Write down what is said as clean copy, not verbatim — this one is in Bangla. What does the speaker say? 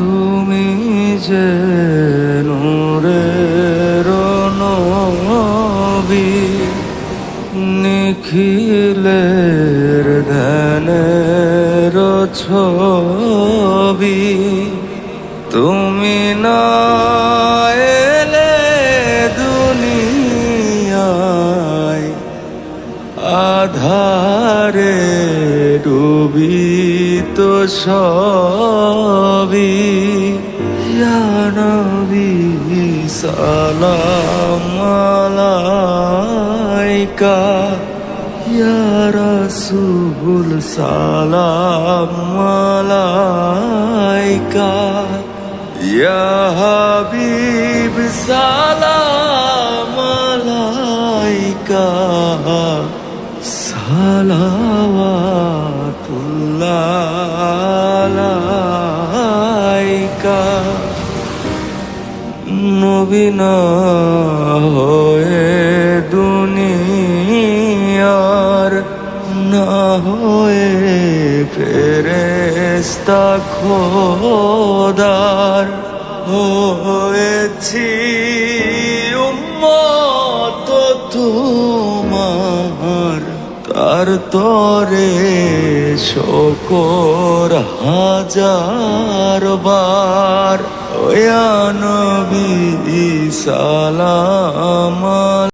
তুমি যে নূরের নবী, নিখিলের ধ্যানের ছবি। তুমি না এলে দুনিয়ায় আধারে ডুবিত সবই। ইয়া নবী সালাম আলাইকা, ইয়া রাসূল সালাম আলাইকা, ইয়া হাবিব সালাম আলাইকা, সালাওয়াতুল্লাহ আলাইকা। নবী না হয়ে দুনিয়ার, না হয়ে ফেরেশতা খোদার, হয়েছি উম্মত তোমার। তার তরে শকর হাজার বার। ইয়া নবী সালাম